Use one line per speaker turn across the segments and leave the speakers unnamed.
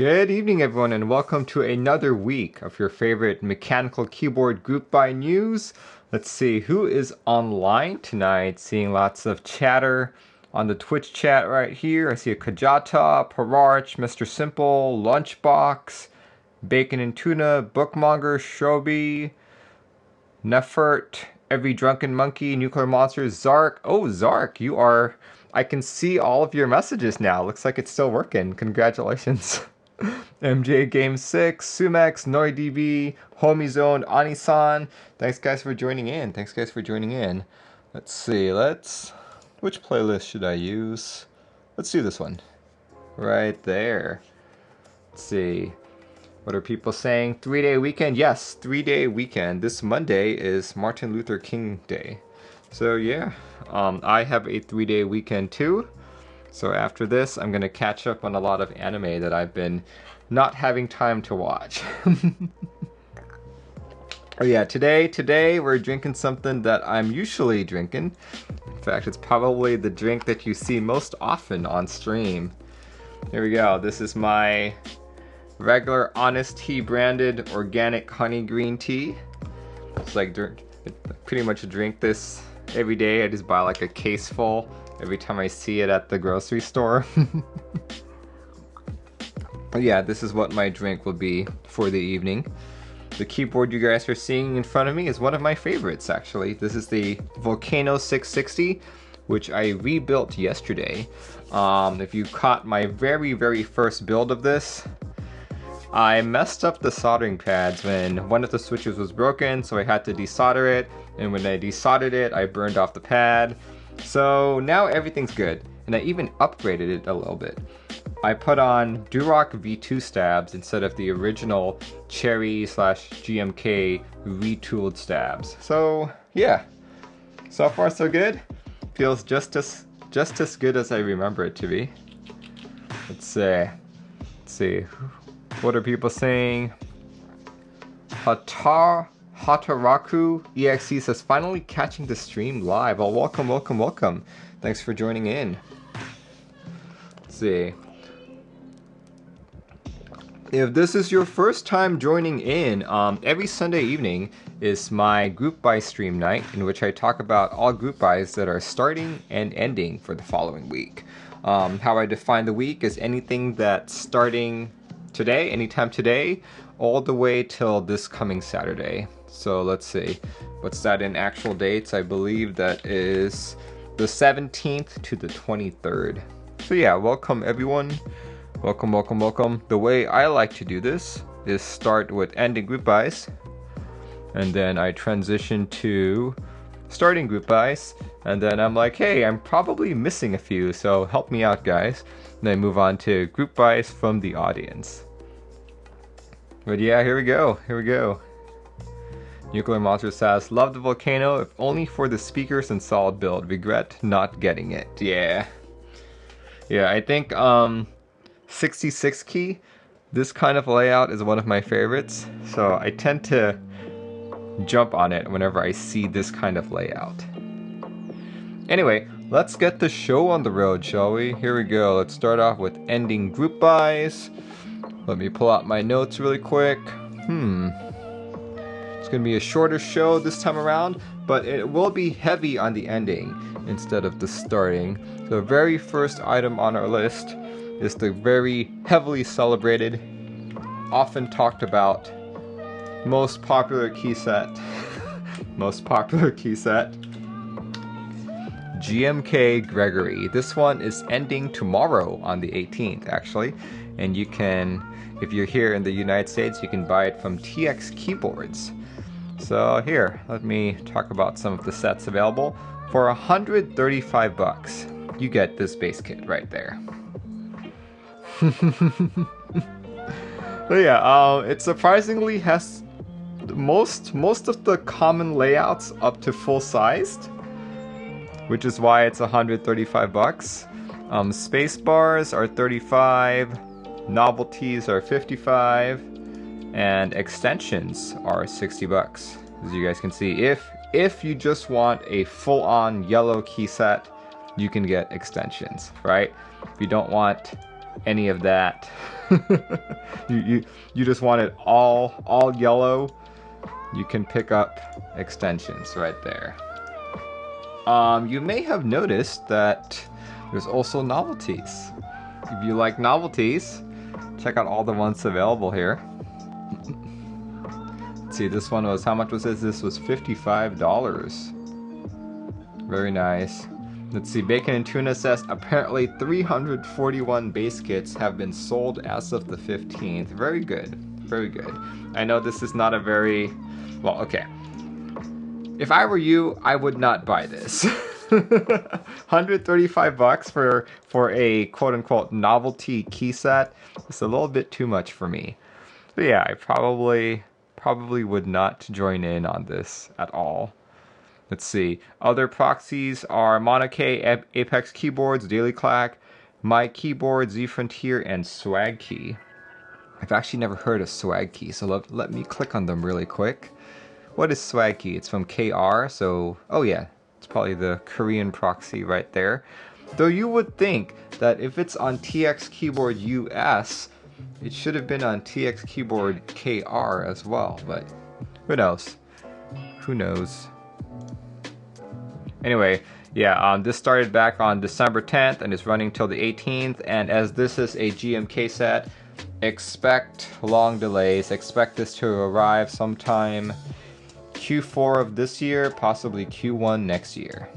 Good evening, everyone, and welcome to another week of your favorite mechanical keyboard group buy news. Let's see who is online tonight. Seeing lots of chatter on the Twitch chat right here. I see a Kajata, Pararch, Mr. Simple, Lunchbox, Bacon and Tuna, Bookmonger, Shobi, Nefert, Every Drunken Monkey, Nuclear Monsters, Zark. Oh, Zark, you are... I can see all of your messages now. Looks like it's still working. Congratulations. MJ Game 6, Sumex, NoriDB, HomieZone, Anisan. Thanks guys for joining in. Let's see, which playlist should I use? Let's do this one. Right there. Let's see. What are people saying? 3-day weekend? Yes, 3-day weekend. This Monday is Martin Luther King Day. So yeah, I have a 3-day weekend too. So after this, I'm going to catch up on a lot of anime that I've been not having time to watch. Oh yeah, today we're drinking something that I'm usually drinking. In fact, it's probably the drink that you see most often on stream. Here we go. This is my regular Honest Tea branded organic honey green tea. It's like pretty much drink this every day. I just buy like a case full every time I see it at the grocery store. But yeah, this is what my drink will be for the evening. The keyboard you guys are seeing in front of me is one of my favorites, actually. This is the Volcano 660, which I rebuilt yesterday. If you caught my very first build of this, I messed up the soldering pads when one of the switches was broken, so I had to desolder it. And when I desoldered it, I burned off the pad. So now everything's good, and I even upgraded it a little bit. I put on Durock V2 stabs instead of the original Cherry / GMK retooled stabs. So yeah, so far so good. Feels just as good as I remember it to be. Let's see. What are people saying? Hataraku EXE says, finally catching the stream live. Well, welcome. Thanks for joining in. Let's see. If this is your first time joining in, every Sunday evening is my group buy stream night, in which I talk about all group buys that are starting and ending for the following week. How I define the week is anything that's starting today, anytime today, all the way till this coming Saturday. So let's see, what's that in actual dates? I believe that is the 17th to the 23rd. So yeah, welcome everyone. Welcome. The way I like to do this is start with ending group buys, and then I transition to starting group buys, and then I'm like, hey, I'm probably missing a few, so help me out guys. And then move on to group buys from the audience. But yeah, here we go. Nuclear Monster says, love the Volcano, if only for the speakers and solid build. Regret not getting it. Yeah, I think 66 key, this kind of layout is one of my favorites. So I tend to jump on it whenever I see this kind of layout. Anyway, let's get the show on the road, shall we? Here we go. Let's start off with ending group buys. Let me pull out my notes really quick. It's going to be a shorter show this time around, but it will be heavy on the ending instead of the starting. So the very first item on our list is the very heavily celebrated, often talked about, most popular key set. GMK Gregory. This one is ending tomorrow on the 18th, actually. And you can, if you're here in the United States, you can buy it from TX Keyboards. So here, let me talk about some of the sets available. For 135 bucks, you get this base kit right there. So yeah, it surprisingly has most of the common layouts up to full sized, which is why it's 135 bucks. Space bars are 35, novelties are 55, and extensions are 60 bucks. As you guys can see, if you just want a full-on yellow key set, you can get extensions, right? If you don't want any of that, you just want it all yellow, you can pick up extensions right there. You may have noticed that there's also novelties. If you like novelties, check out all the ones available here. Let's see, this one was, how much was this? This was $55. Very nice. Let's see, Bacon and Tuna says apparently 341 base kits have been sold as of the 15th. Very good, very good. I know this is not a very, well, okay. If I were you, I would not buy this. 135 bucks for a quote-unquote novelty key set. It's a little bit too much for me. But yeah, I probably would not join in on this at all. Let's see. Other proxies are Monokey, Apex Keyboards, Daily Clack, My Keyboard, Z Frontier, and Swag Key. I've actually never heard of Swag Key, so let me click on them really quick. What is Swag Key? It's from KR, so, oh yeah, it's probably the Korean proxy right there. Though you would think that if it's on TX Keyboard US, it should have been on TX Keyboard KR as well, but who knows? Who knows? Anyway, yeah, this started back on December 10th and is running till the 18th, and as this is a GMK set, expect long delays. Expect this to arrive sometime Q4 of this year, possibly Q1 next year.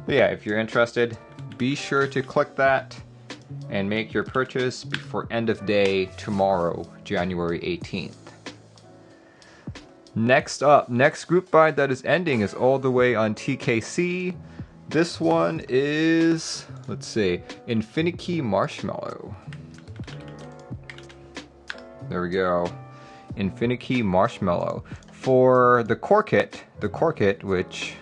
But yeah, if you're interested, be sure to click that and make your purchase before end of day tomorrow, January 18th. Next up, next group buy that is ending is all the way on TKC. This one is, let's see, Infinikey Marshmallow. There we go. Infinikey Marshmallow. For the core kit, which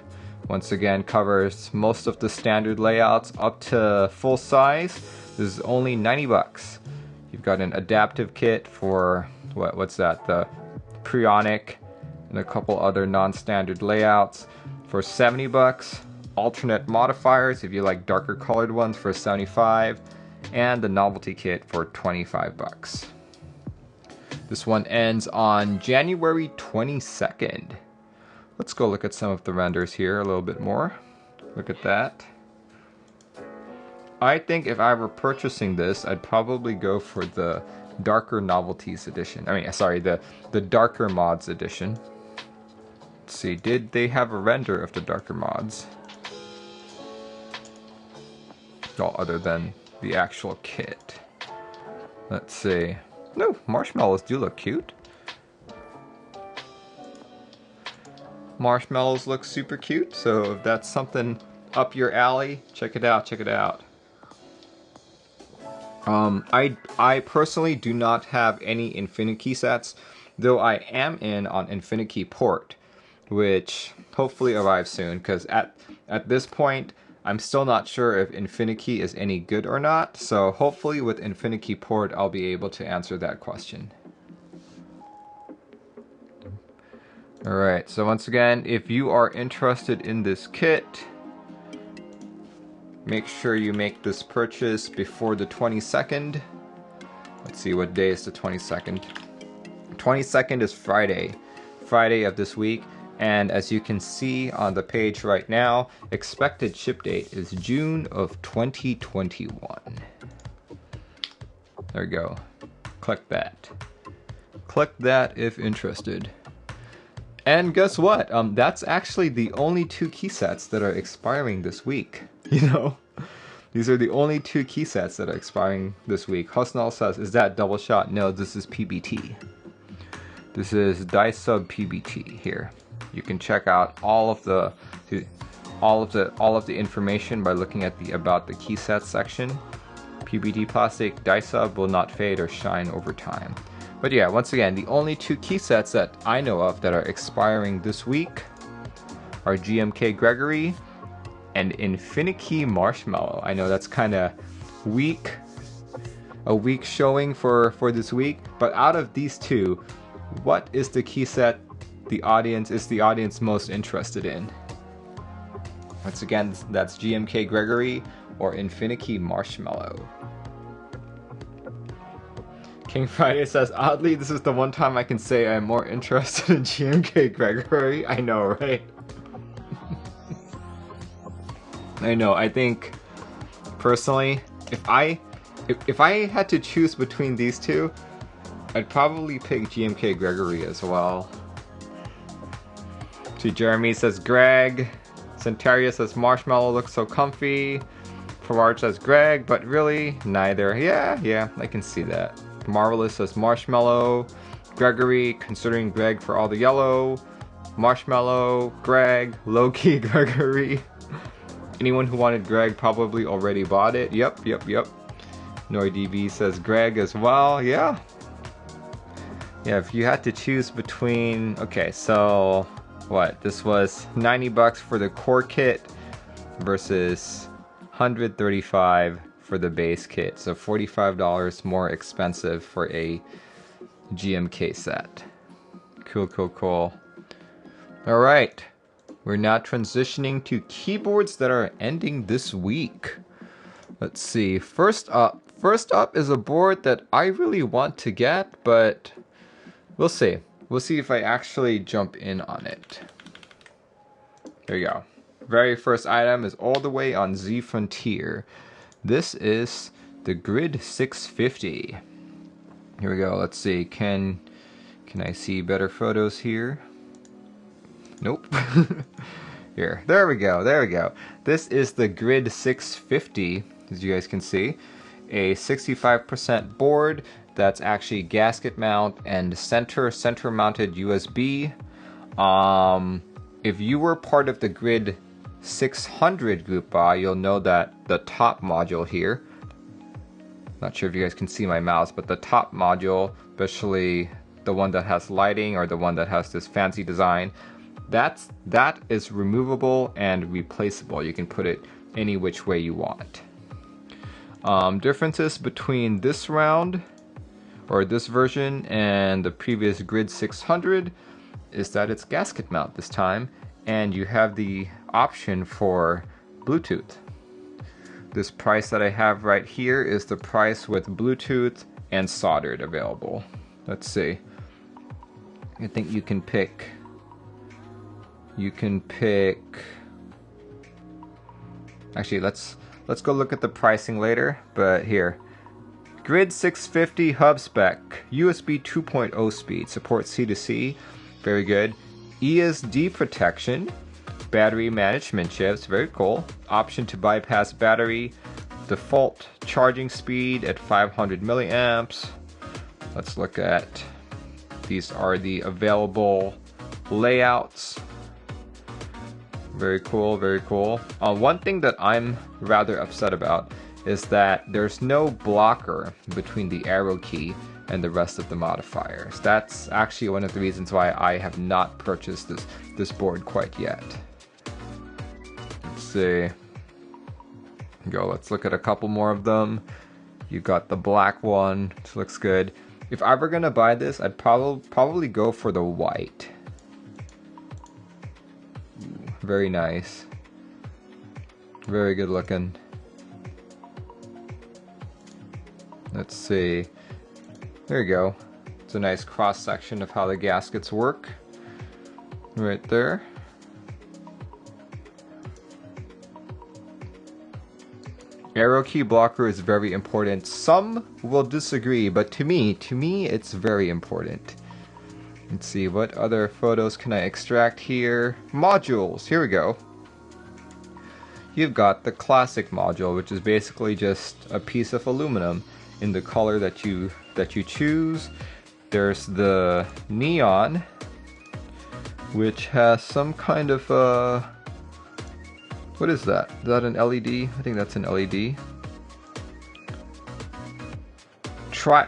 once again covers most of the standard layouts up to full size, this is only 90 bucks. You've got an adaptive kit for, what's that, the Prionic, and a couple other non-standard layouts for 70 bucks. Alternate modifiers if you like darker colored ones for 75, and the novelty kit for 25 bucks. This one ends on January 22nd. Let's go look at some of the renders here a little bit more. Look at that. I think if I were purchasing this, I'd probably go for the darker novelties edition. I mean, sorry, the darker mods edition. Let's see, did they have a render of the darker mods? Well, other than the actual kit. Let's see. No, marshmallows do look cute. Marshmallows look super cute, so if that's something up your alley, check it out, check it out. I personally do not have any Infinikey sets, though I am in on Infinikey Port, which hopefully arrives soon, because at this point, I'm still not sure if Infinikey is any good or not, so hopefully with Infinikey Port, I'll be able to answer that question. Alright, so once again, if you are interested in this kit, make sure you make this purchase before the 22nd. Let's see, what day is the 22nd? 22nd is Friday of this week. And as you can see on the page right now, expected ship date is June of 2021. There you go. Click that. Click that if interested. And guess what? That's actually the only two key sets that are expiring this week. You know? These are the only two key sets that are expiring this week. Husnall says, is that double shot? No, this is PBT. This is Dice Sub PBT here. You can check out all of the information by looking at the About the Key Sets section. PBT plastic, Dice Sub will not fade or shine over time. But yeah, once again, the only two key sets that I know of that are expiring this week are GMK Gregory and Infinikey Marshmallow. I know that's kind of weak, a weak showing for this week, but out of these two, what is the key set the audience most interested in? Once again, that's GMK Gregory or Infinikey Marshmallow. King Friday says, oddly, this is the one time I can say I'm more interested in GMK Gregory. I know, right? I know, I think, personally, if I had to choose between these two, I'd probably pick GMK Gregory as well. See, Jeremy says Greg. Centaria says Marshmallow looks so comfy. Farage says Greg, but really, neither. Yeah, I can see that. Marvelous says Marshmallow. Gregory, considering Greg for all the yellow. Marshmallow, Greg, low-key Gregory. Anyone who wanted Greg probably already bought it. Yep. NoidDB says Greg as well. Yeah, if you had to choose between... Okay, so... What? This was 90 bucks for the core kit versus 135 for the base kit. So $45 more expensive for a GMK set. Cool. Alright. We're now transitioning to keyboards that are ending this week. Let's see. First up is a board that I really want to get, but we'll see. We'll see if I actually jump in on it. There you go. Very first item is all the way on Z Frontier. This is the Grid 650. Here we go. Let's see. Can I see better photos here? Nope. Here. There we go. This is the Grid 650, as you guys can see. A 65% board that's actually gasket mount and center mounted USB. If you were part of the Grid 600 group buy, you'll know that the top module here, not sure if you guys can see my mouse, but the top module, especially the one that has lighting or the one that has this fancy design, that is removable and replaceable. You can put it any which way you want. Differences between this round or this version and the previous Grid 600 is that it's gasket mount this time, and you have the option for Bluetooth. This price that I have right here is the price with Bluetooth and soldered available. Let's see. I think you can pick. Actually, let's go look at the pricing later. But here, Grid 650 hub spec, USB 2.0 speed, supports C2C, very good. ESD protection, battery management chips, very cool. Option to bypass battery, default charging speed at 500 milliamps. Let's look at, these are the available layouts. Very cool. One thing that I'm rather upset about is that there's no blocker between the arrow key and the rest of the modifiers. That's actually one of the reasons why I have not purchased this board quite yet. Let's see. Let's look at a couple more of them. You got the black one, which looks good. If I were gonna buy this, I'd probably go for the white. Very nice. Very good looking. Let's see. There you go. It's a nice cross section of how the gaskets work. Right there. Arrow key blocker is very important. Some will disagree, but to me it's very important. Let's see, what other photos can I extract here? Modules, here we go. You've got the classic module, which is basically just a piece of aluminum in the color that you choose. There's the neon, which has some kind of what is that? Is that an LED? I think that's an LED.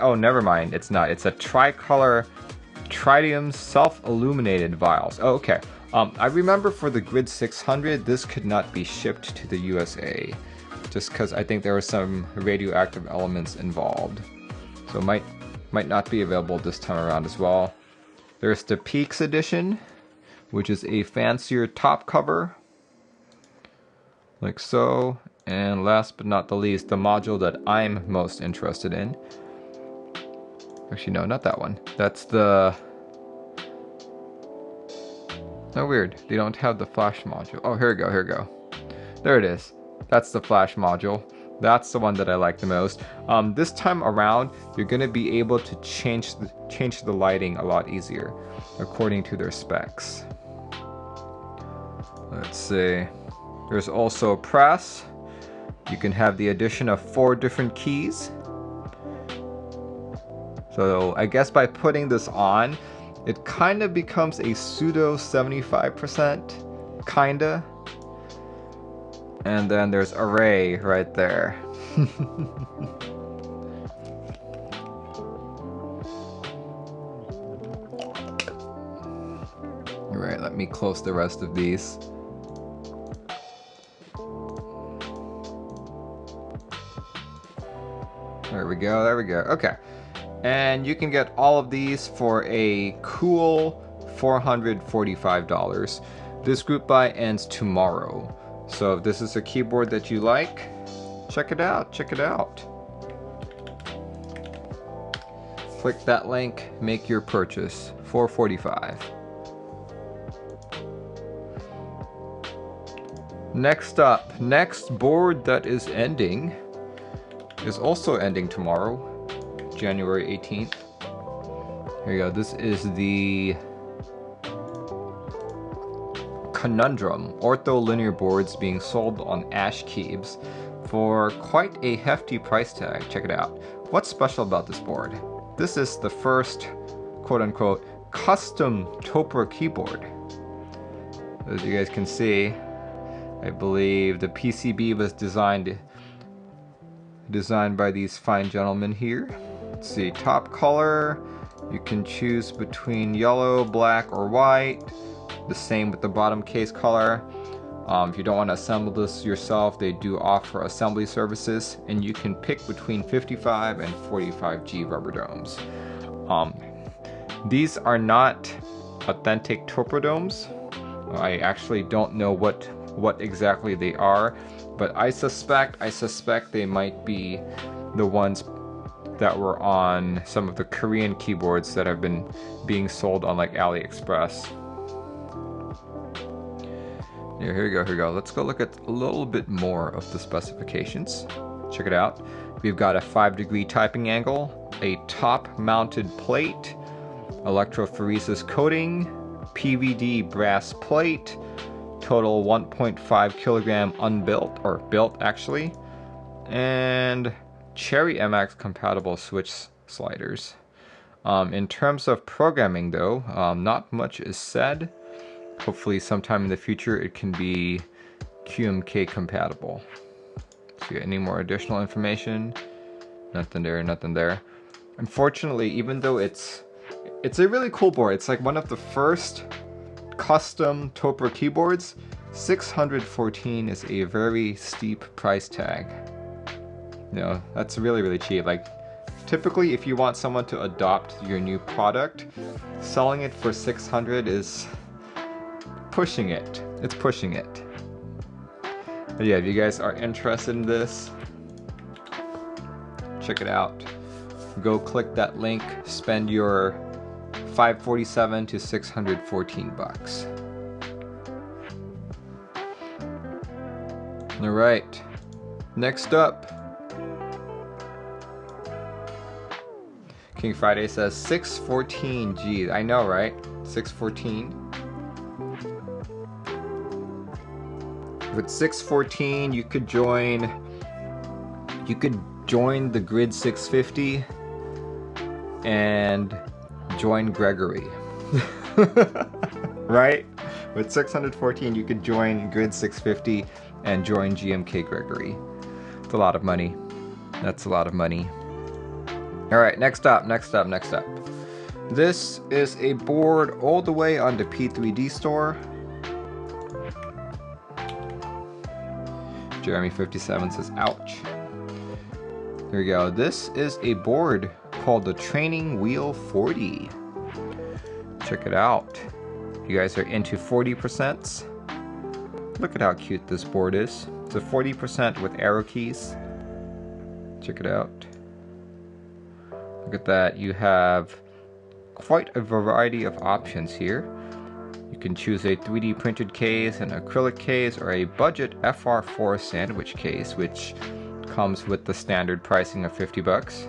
Oh, never mind. It's not. It's a tricolor tritium self-illuminated vials. Oh, okay. I remember for the Grid 600, this could not be shipped to the USA, just because I think there were some radioactive elements involved. So it might not be available this time around as well. There's the Peaks edition, which is a fancier top cover, like so. And last but not the least, the module that I'm most interested in. Actually, no, not that one. That's the... Oh, weird. They don't have the flash module. Oh, here we go, here we go. There it is. That's the flash module. That's the one that I like the most. This time around, you're going to be able to change the lighting a lot easier, according to their specs. Let's see. There's also press. You can have the addition of 4 different keys. So I guess by putting this on, it kind of becomes a pseudo 75%, kinda. And then there's array right there. Alright, let me close the rest of these. There we go, there we go. Okay. And you can get all of these for a cool $445. This group buy ends tomorrow. So if this is a keyboard that you like, check it out, check it out. Click that link, make your purchase, $445. Next up, next board that is ending is also ending tomorrow, January 18th. Here you go, this is the Conundrum ortholinear boards being sold on Ash Keebs for quite a hefty price tag. Check it out. What's special about this board? This is the first quote-unquote custom Topra keyboard. As you guys can see, I believe the PCB was designed by these fine gentlemen here. Let's see, top color, you can choose between yellow, black, or white. The same with the bottom case color. If you don't want to assemble this yourself, they do offer assembly services, and you can pick between 55 and 45G rubber domes. These are not authentic Topra domes. I actually don't know what exactly they are, but I suspect they might be the ones that were on some of the Korean keyboards that have been being sold on like AliExpress. Yeah, here we go. Let's go look at a little bit more of the specifications. Check it out. We've got a 5-degree typing angle, a top-mounted plate, electrophoresis coating, PVD brass plate, total 1.5 kilogram unbuilt, or built actually, and Cherry MX compatible switch sliders. In terms of programming though, not much is said. Hopefully sometime in the future it can be GMK compatible. See any more additional information? Nothing there, nothing there. Unfortunately, even though it's a really cool board, it's like one of the first custom Topra keyboards, $614 is a very steep price tag. You know, that's really cheap. Like, typically if you want someone to adopt your new product, selling it for $600 is pushing it. It's pushing it. But yeah, if you guys are interested in this, check it out. Go click that link, spend your $547 to $614. All right, next up, King Friday says 614G. I know, right? 614. With 614, you could join the Grid 650 and join Gregory. Right? With 614, you could join Grid 650 and join GMK Gregory. It's a lot of money. That's a lot of money. All right, next up. This is a board all the way on the P3D store. Jeremy57 says, ouch. Here we go. This is a board called the Training Wheel 40. Check it out. If you guys are into 40%, look at how cute this board is. It's a 40% with arrow keys. Check it out. Look at that, you have quite a variety of options here. You can choose a 3D printed case, an acrylic case, or a budget FR4 sandwich case, which comes with the standard pricing of 50 bucks.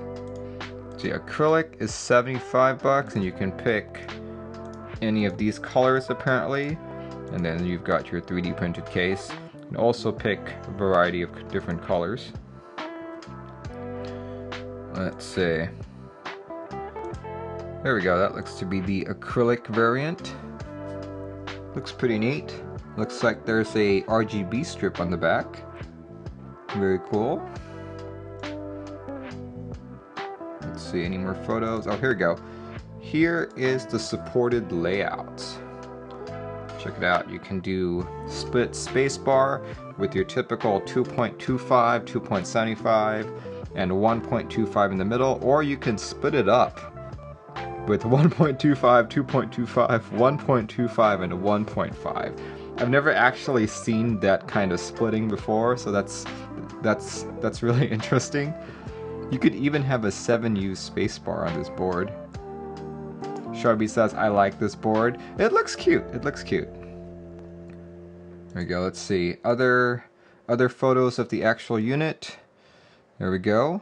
The acrylic is 75 bucks, and you can pick any of these colors apparently. And then you've got your 3D printed case. You can also pick a variety of different colors. Let's see. There we go, that looks to be the acrylic variant. Looks pretty neat. Looks like there's a RGB strip on the back. Very cool. Let's see, any more photos? Oh, here we go. Here is the supported layouts. Check it out. You can do split spacebar with your typical 2.25, 2.75, and 1.25 in the middle, or you can split it up with 1.25, 2.25, 1.25, and a 1.5. I've never actually seen that kind of splitting before, so that's really interesting. You could even have a 7U spacebar on this board. Sharby says, I like this board. It looks cute. It looks cute. There we go. Let's see. Other photos of the actual unit. There we go.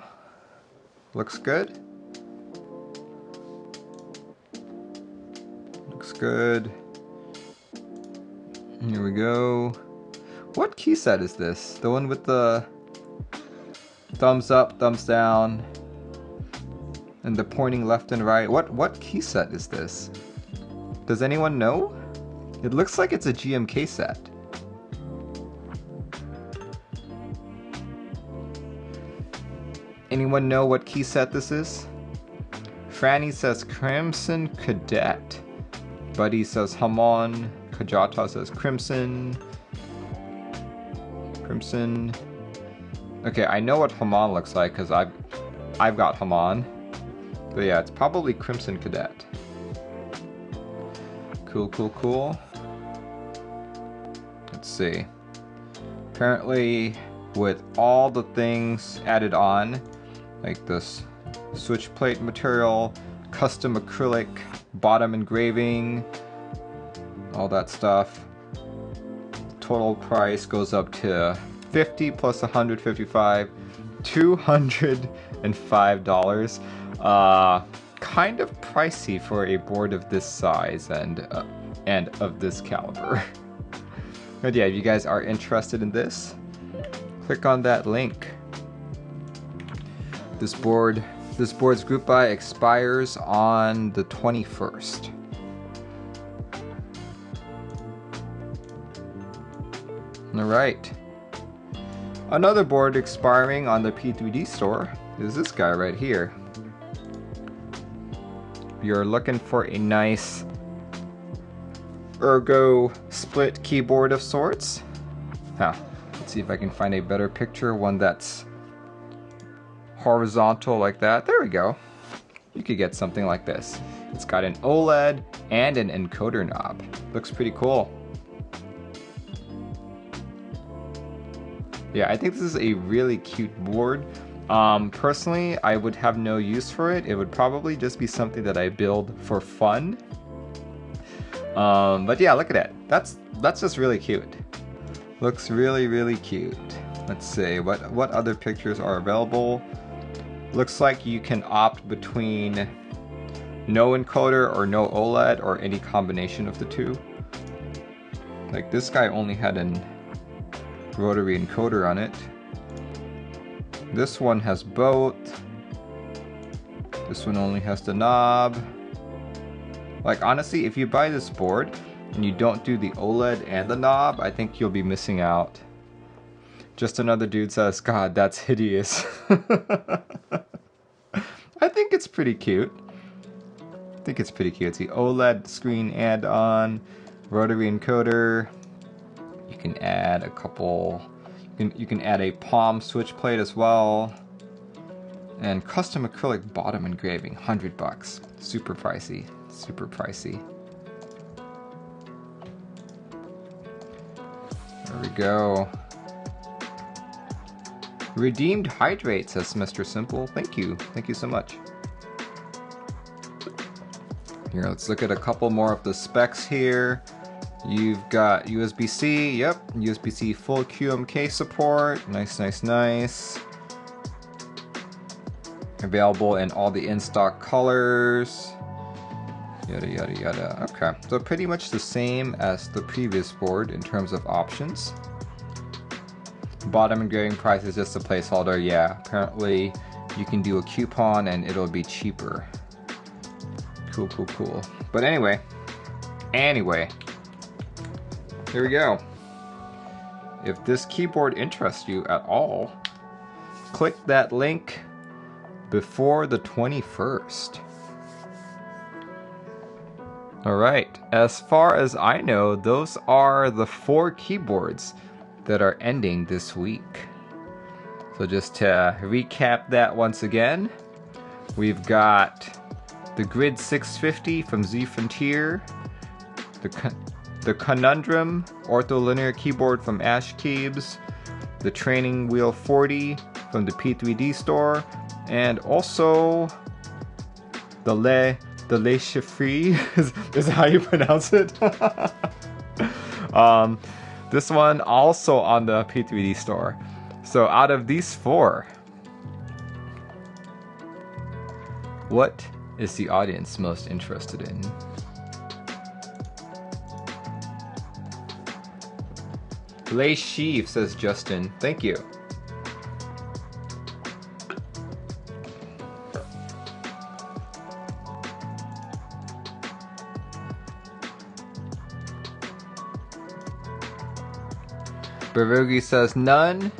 Looks good. Looks good. Here we go. What key set is this? The one with the thumbs up, thumbs down, and the pointing left and right. What key set is this? Does anyone know? It looks like it's a GMK set. Anyone know what key set this is? Franny says Crimson Cadet. Buddy says Hamon. Kajata says Crimson. Crimson. Okay, I know what Hamon looks like because I've got Hamon. But yeah, it's probably Crimson Cadet. Cool, cool, cool. Let's see. Apparently, with all the things added on, like this switch plate material, custom acrylic, bottom engraving, all that stuff, total price goes up to 50 plus 155, $205. Kind of pricey for a board of this size and of this caliber. But yeah, if you guys are interested in this, click on that link. This board's group buy expires on the 21st. All right. Another board expiring on the P3D store is this guy right here. If you're looking for a nice ergo split keyboard of sorts. Let's see if I can find a better picture, one that's horizontal like that. There we go. You could get something like this. It's got an OLED and an encoder knob. Looks pretty cool. Yeah, I think this is a really cute board. Personally, I would have no use for it. It would probably just be something that I build for fun. But yeah, look at it. That's just really cute. Looks really, really cute. Let's see, what other pictures are available? Looks like you can opt between no encoder or no OLED or any combination of the two. Like this guy only had an rotary encoder on it. This one has both. This one only has the knob. Like honestly, if you buy this board and you don't do the OLED and the knob, I think you'll be missing out. Just another dude says, God, that's hideous. I think it's pretty cute. It's the OLED screen add-on, rotary encoder. You can add a couple, you can add a palm switch plate as well. And custom acrylic bottom engraving, $100. Super pricey, super pricey. There we go. Redeemed hydrate, says Mr. Simple. Thank you so much. Here, let's look at a couple more of the specs here. You've got USB-C, yep, USB-C full QMK support. Nice, nice, nice. Available in all the in-stock colors. Yada, yada, yada. Okay, so pretty much the same as the previous board in terms of options. Bottom engraving price is just a placeholder. Yeah, apparently you can do a coupon and it'll be cheaper. Cool, cool, cool. But anyway, here we go. If this keyboard interests you at all, click that link before the 21st. Alright, as far as I know, those are the 4 keyboards that are ending this week. So just to recap that once again, we've got the Grid 650 from Z Frontier, the Conundrum ortholinear keyboard from Ash Keebs, the Training Wheel 40 from the P3D store, and also the Le Chiffre is how you pronounce it. This one also on the P3D store. So out of these 4, what is the audience most interested in? Le Chiffre, says Justin. Thank you. Barugi says none.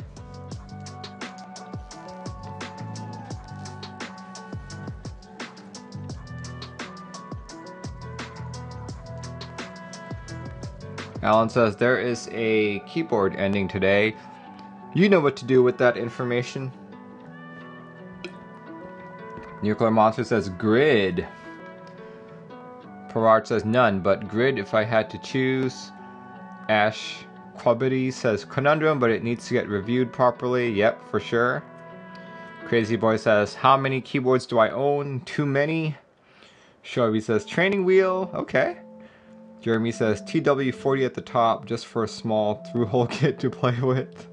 Alan says there is a keyboard ending today. You know what to do with that information. Nuclear Monster says grid. Perard says none, but grid if I had to choose. Ash Quabity says Conundrum, but it needs to get reviewed properly. Yep, for sure. Crazy Boy says, how many keyboards do I own? Too many. Shelby says Training Wheel. Okay. Jeremy says TW40 at the top just for a small through-hole kit to play with.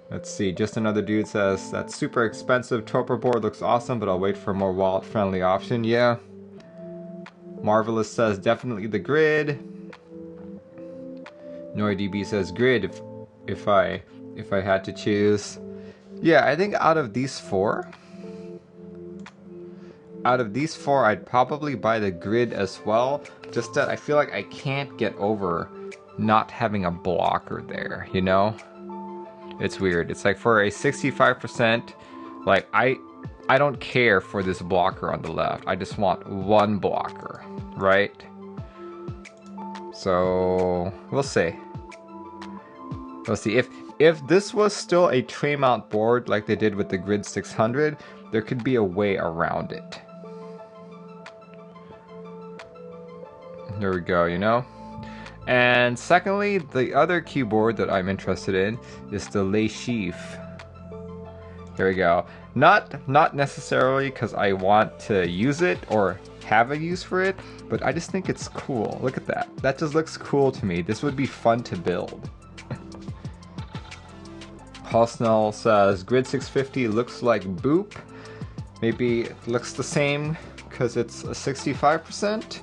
Let's see, just another dude says that super expensive Toper board looks awesome, but I'll wait for a more wallet-friendly option. Yeah. Marvelous says definitely the grid. NoriDB says grid if I had to choose. Yeah, I think out of these 4, I'd probably buy the grid as well. Just that I feel like I can't get over not having a blocker there, you know? It's weird. It's like for a 65%, like I don't care for this blocker on the left. I just want one blocker, right? So we'll see. We'll see. If this was still a tray mount board like they did with the Grid 600, there could be a way around it. There we go, you know? And secondly, the other keyboard that I'm interested in is the Le Chiffre. Here we go. Not necessarily because I want to use it or have a use for it, but I just think it's cool. Look at that. That just looks cool to me. This would be fun to build. Hosnell says Grid 650 looks like Boop. Maybe it looks the same because it's a 65%,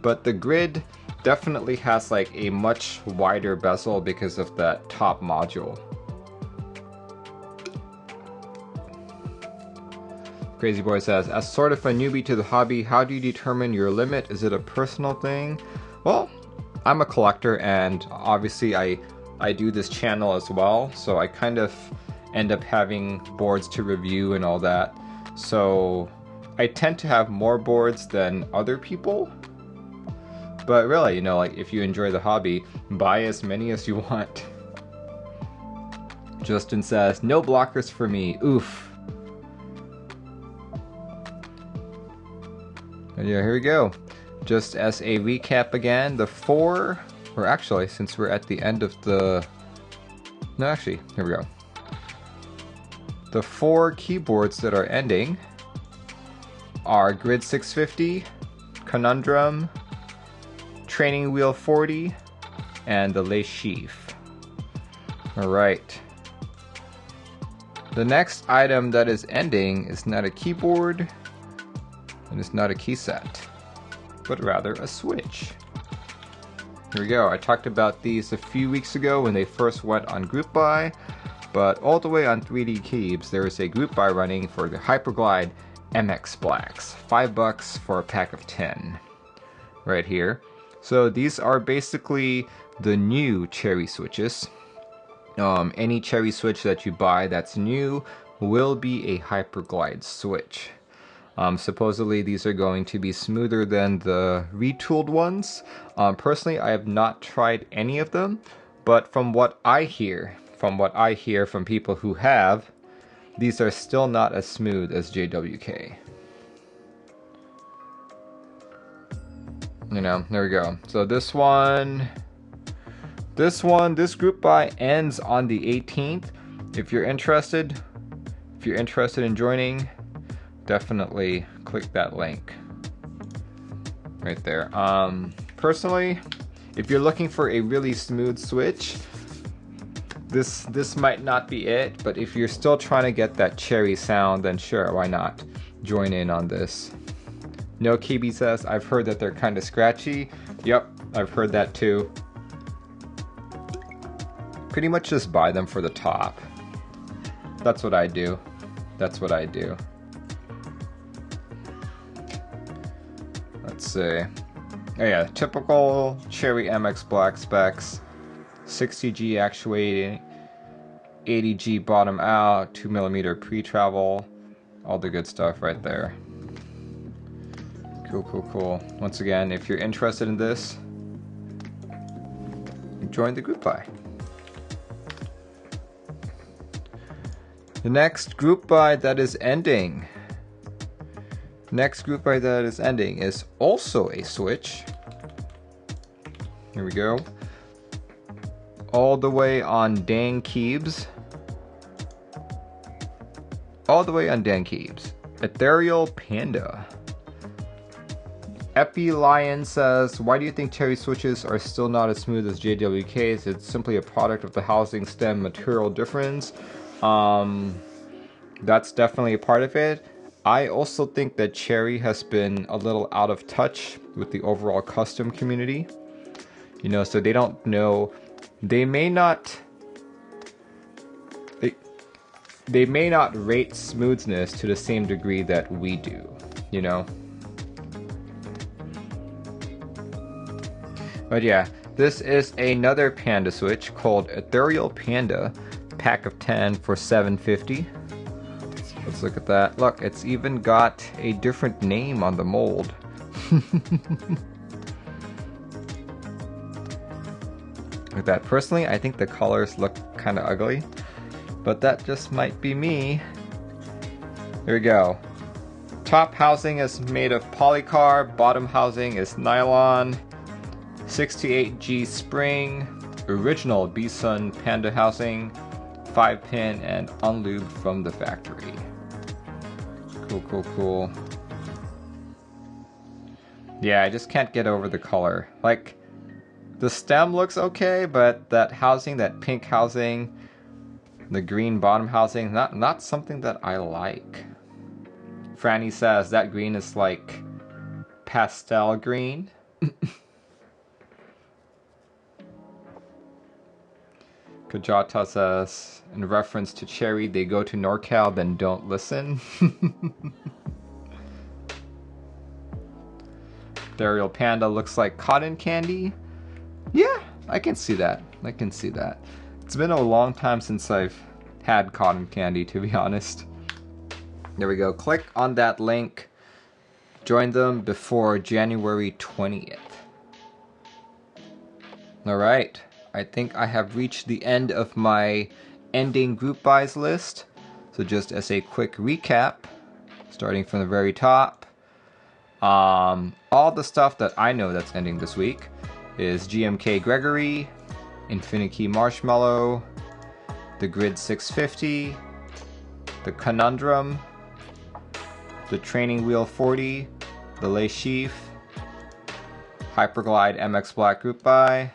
but the grid definitely has like a much wider bezel because of that top module. Crazy Boy says, as sort of a newbie to the hobby, how do you determine your limit? Is it a personal thing? Well, I'm a collector and obviously I do this channel as well, so I kind of end up having boards to review and all that. So I tend to have more boards than other people. But really, you know, like if you enjoy the hobby, buy as many as you want. Justin says, no blockers for me. Oof. And yeah, here we go. Just as a recap again, the 4, or actually, since we're at the end of the... No, actually, here we go. The 4 keyboards that are ending are Grid 650, Conundrum, Training Wheel 40, and the Le Chiffre. Alright. The next item that is ending is not a keyboard, and it's not a key set, but rather a switch. Here we go. I talked about these a few weeks ago when they first went on group buy, but all the way on 3D Keebs, there is a group buy running for the Hyperglide MX Blacks. $5 for a pack of 10. Right here. So these are basically the new cherry switches. Any cherry switch that you buy that's new will be a Hyperglide switch. Supposedly these are going to be smoother than the retooled ones. Personally, I have not tried any of them, but from what I hear from people who have, these are still not as smooth as JWK. You know, there we go. So this group buy ends on the 18th. If you're interested in joining, definitely click that link right there. Personally, if you're looking for a really smooth switch, this might not be it, but if you're still trying to get that cherry sound, then sure, why not join in on this. No Keebio says, I've heard that they're kind of scratchy. Yep, I've heard that too. Pretty much just buy them for the top. That's what I do. Let's see. Oh yeah, typical Cherry MX Black specs. 60G actuating, 80G bottom out, 2mm pre-travel, all the good stuff right there. Cool. Once again, if you're interested in this, join the group buy. The next group buy that is ending is also a switch. Here we go. All the way on Dan Keebs. Ethereal Panda. Epi Lion says, why do you think cherry switches are still not as smooth as JWKs? It's simply a product of the housing stem material difference. That's definitely a part of it. I also think that cherry has been a little out of touch with the overall custom community. You know, so they don't know, they may not rate smoothness to the same degree that we do, you know? But yeah, this is another Panda switch called Ethereal Panda, pack of 10 for $7.50. Let's look at that. Look, it's even got a different name on the mold. Look at that. Personally, I think the colors look kind of ugly, but that just might be me. Here we go. Top housing is made of polycarb, bottom housing is nylon, 68G spring, original B-Sun Panda housing, 5-pin, and unlubed from the factory. Cool. Yeah, I just can't get over the color. Like, the stem looks okay, but that housing, that pink housing, the green bottom housing, not something that I like. Franny says that green is like pastel green. Kajata says, in reference to cherry, they go to NorCal, then don't listen. Ethereal Panda looks like cotton candy. Yeah, I can see that. It's been a long time since I've had cotton candy, to be honest. There we go. Click on that link. Join them before January 20th. Alright. I think I have reached the end of my ending group buys list. So just as a quick recap, starting from the very top, all the stuff that I know that's ending this week is GMK Gregory, Infinikey Marshmallow, the Grid 650, the Conundrum, the Training Wheel 40, the Le Chiffre, Hyperglide MX Black group buy,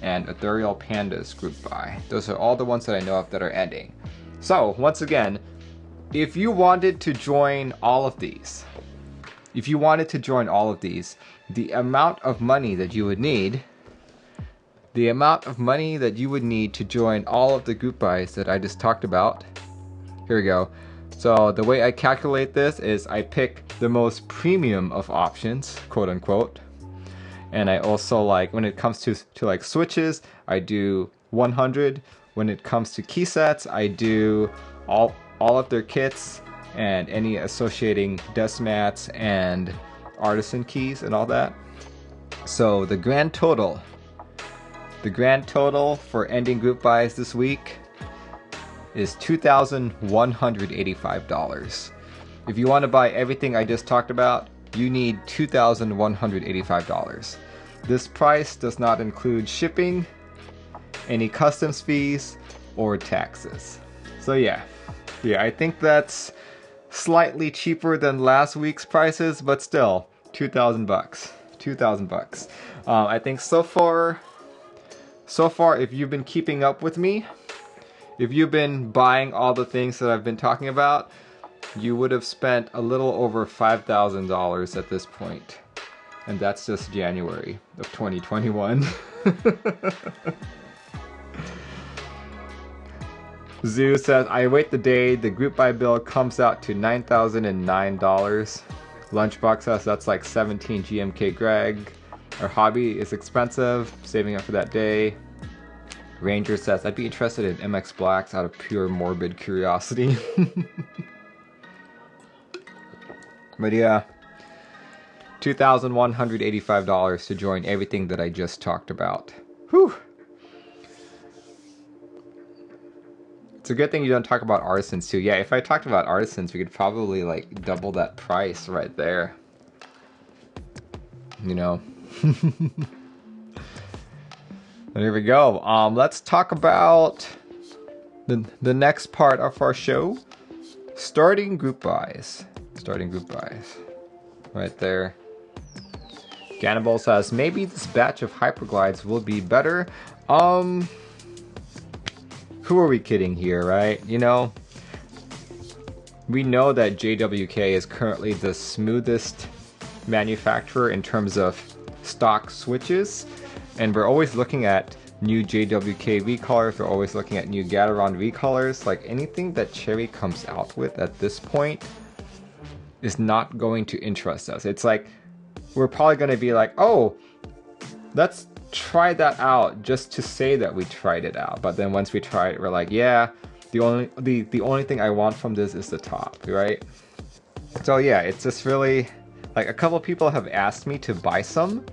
and Ethereal Pandas group buy. Those are all the ones that I know of that are ending. So, once again, if you wanted to join all of these, the amount of money that you would need to join all of the group buys that I just talked about. Here we go. So the way I calculate this is I pick the most premium of options, quote unquote. And I also, like, when it comes to like switches, I do 100. When it comes to key sets, I do all of their kits and any associating desk mats and artisan keys and all that. So the grand total for ending group buys this week is $2,185. If you want to buy everything I just talked about, you need $2,185. This price does not include shipping, any customs fees, or taxes. So yeah, I think that's slightly cheaper than last week's prices, but still, $2,000. I think so far, if you've been keeping up with me, if you've been buying all the things that I've been talking about, you would have spent a little over $5,000 at this point. And that's just January of 2021. Zoo says, I wait the day the group buy bill comes out to $9,009. Lunchbox says that's like 17 GMK Greg. Our hobby is expensive, saving up for that day. Ranger says, I'd be interested in MX Blacks out of pure morbid curiosity. But yeah, $2,185 to join everything that I just talked about. Whew. It's a good thing you don't talk about artisans too. Yeah, if I talked about artisans, we could probably like double that price right there. You know. But here we go. Let's talk about the next part of our show. Starting group buys. Right there. Gannibal says, maybe this batch of Hyperglides will be better. Who are we kidding here, right? You know, we know that JWK is currently the smoothest manufacturer in terms of stock switches. And we're always looking at new JWK V-colors, we're always looking at new Gateron V-colors. Like, anything that Cherry comes out with at this point is not going to interest us. It's like, we're probably going to be like, oh, let's try that out just to say that we tried it out. But then once we try it, we're like, yeah, the only thing I want from this is the top, right? So yeah, it's just really, like, a couple people have asked me to buy some,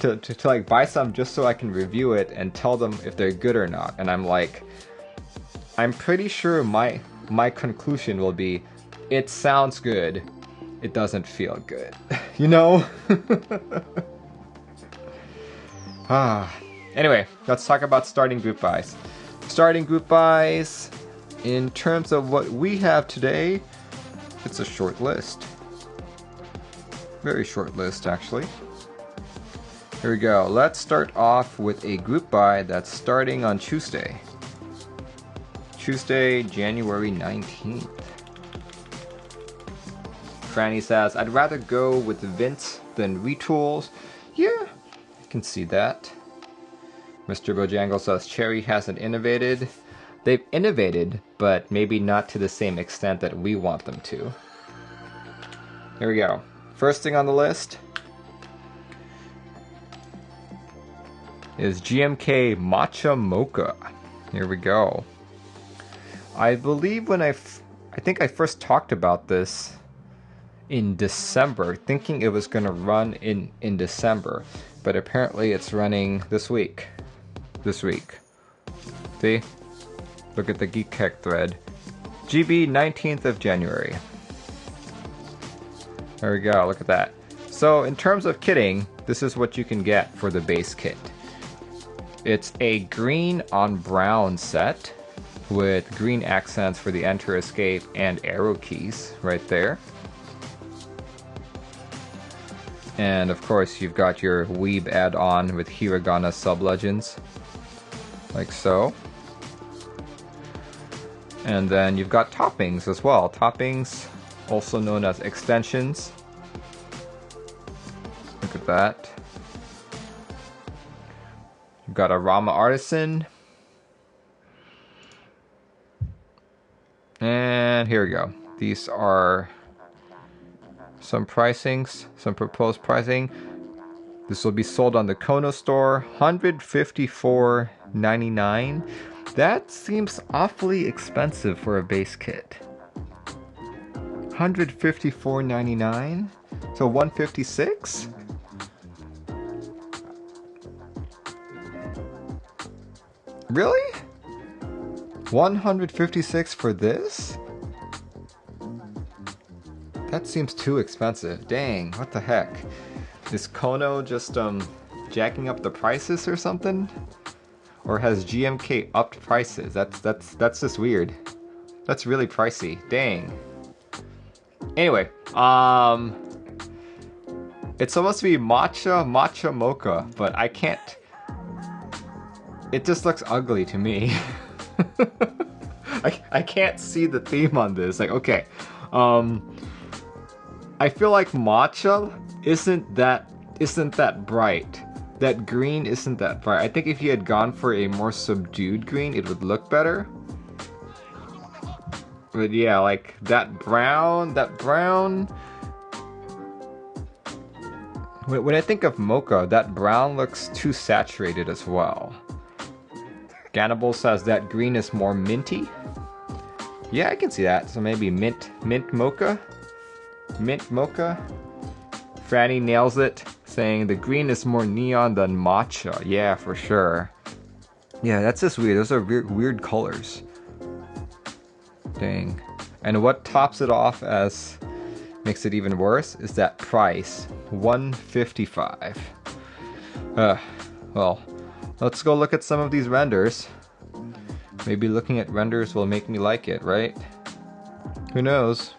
to like buy some just so I can review it and tell them if they're good or not. And I'm like, I'm pretty sure my conclusion will be, it sounds good, it doesn't feel good. You know? Anyway, let's talk about starting group buys. Starting group buys, in terms of what we have today, it's a short list. Very short list, actually. Here we go. Let's start off with a group buy that's starting on Tuesday. Tuesday, January 19th. Franny says, I'd rather go with Vince than retools. Yeah, I can see that. Mr. Bojangle says, Cherry hasn't innovated. They've innovated, but maybe not to the same extent that we want them to. Here we go. First thing on the list is GMK Matcha Mocha. Here we go. I believe when I think I first talked about this in December, thinking it was going to run in December, but apparently it's running this week. See? Look at the Geek Tech thread. GB 19th of January. There we go, look at that. So in terms of kitting, this is what you can get for the base kit. It's a green on brown set with green accents for the enter, escape, and arrow keys right there. And of course, you've got your Weeb add-on with Hiragana sub-legends, like so. And then you've got toppings as well. Toppings, also known as extensions. Look at that. You've got a Rama Artisan. And here we go. These are some pricings, some proposed pricing. This will be sold on the Kono store, $154.99. That seems awfully expensive for a base kit. $154.99? So $156? Really? $156 for this? That seems too expensive. Dang, what the heck? Is Kono just jacking up the prices or something? Or has GMK upped prices? That's just weird. That's really pricey. Dang. Anyway, it's supposed to be Matcha Mocha, but I can't. It just looks ugly to me. I can't see the theme on this. Like, okay, I feel like matcha isn't that bright. That green isn't that bright. I think if you had gone for a more subdued green, it would look better. But yeah, like that brown. When I think of mocha, that brown looks too saturated as well. Gannibal says that green is more minty. Yeah, I can see that. So maybe mint mocha. Mint mocha. Franny nails it, saying the green is more neon than matcha. Yeah, for sure. Yeah, that's just weird. Those are weird colors. Dang. And what tops it off as makes it even worse is that price. $155. Well, let's go look at some of these renders. Maybe looking at renders will make me like it, right? Who knows?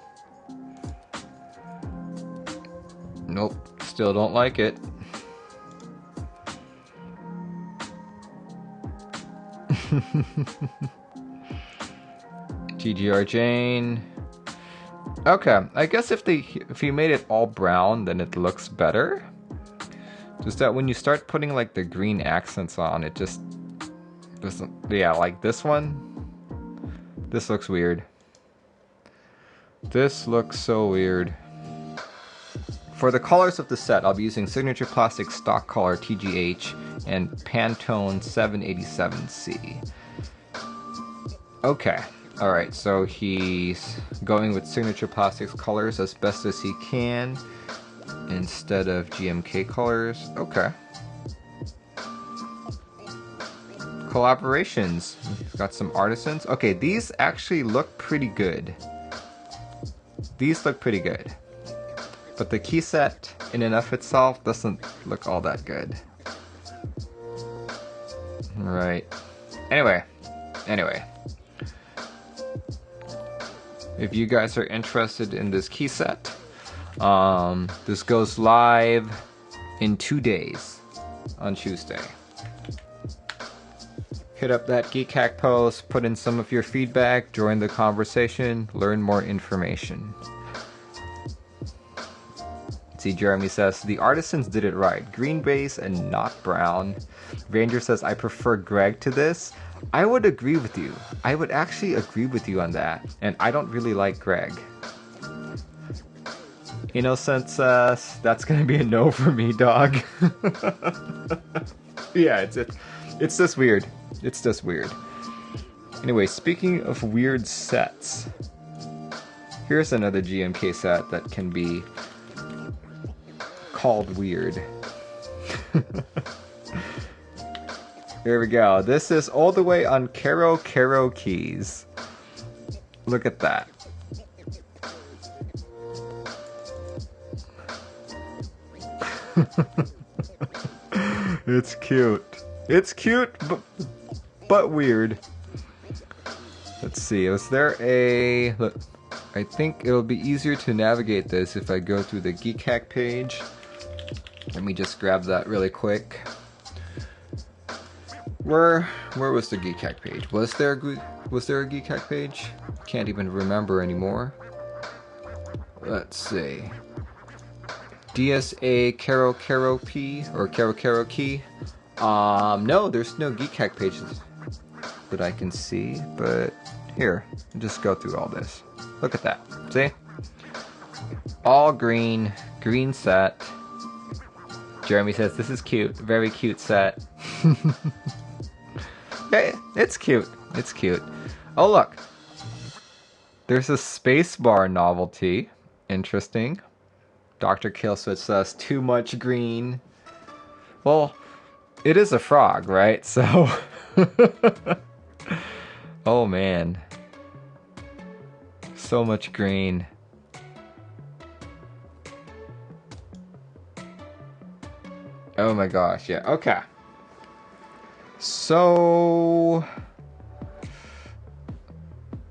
Nope, still don't like it. TGR Jane. Okay, I guess if you made it all brown, then it looks better. Just that when you start putting like the green accents on, it just doesn't. Yeah, like this one. This looks weird. This looks so weird. For the colors of the set, I'll be using Signature Plastic Stock Color TGH and Pantone 787C. Okay, alright, so he's going with Signature Plastics colors as best as he can instead of GMK colors. Okay. Collaborations. We've got some artisans. Okay, these actually look pretty good. These look pretty good. But the key set in and of itself doesn't look all that good. Alright. Anyway. If you guys are interested in this key set, this goes live in 2 days on Tuesday. Hit up that Geek Hack post, put in some of your feedback, join the conversation, learn more information. See, Jeremy says, the artisans did it right. Green base and not brown. Ranger says, I prefer Greg to this. I would agree with you. I would actually agree with you on that. And I don't really like Greg. Innocent says, that's gonna be a no for me, dog. Yeah, it's just weird. It's just weird. Anyway, speaking of weird sets, here's another GMK set that can be called weird. Here we go. This is all the way on Kerokerokeys. Look at that. It's cute. It's cute, but weird. Let's see. Was there a... Look, I think it'll be easier to navigate this if I go through the Geek Hack page. Let me just grab that really quick. Where was the Geek Hack page? Was there a Geek Hack page? Can't even remember anymore. Let's see. DSA Kerokerokeys or Kerokerokeys. No, there's no Geek Hack pages that I can see, but here, just go through all this. Look at that. See? All green set. Jeremy says this is cute, very cute set. Hey, it's cute. It's cute. Oh look, there's a spacebar novelty. Interesting. Dr. Killswitch says too much green. Well, it is a frog, right? So, oh man, so much green. Oh my gosh, yeah, okay. So,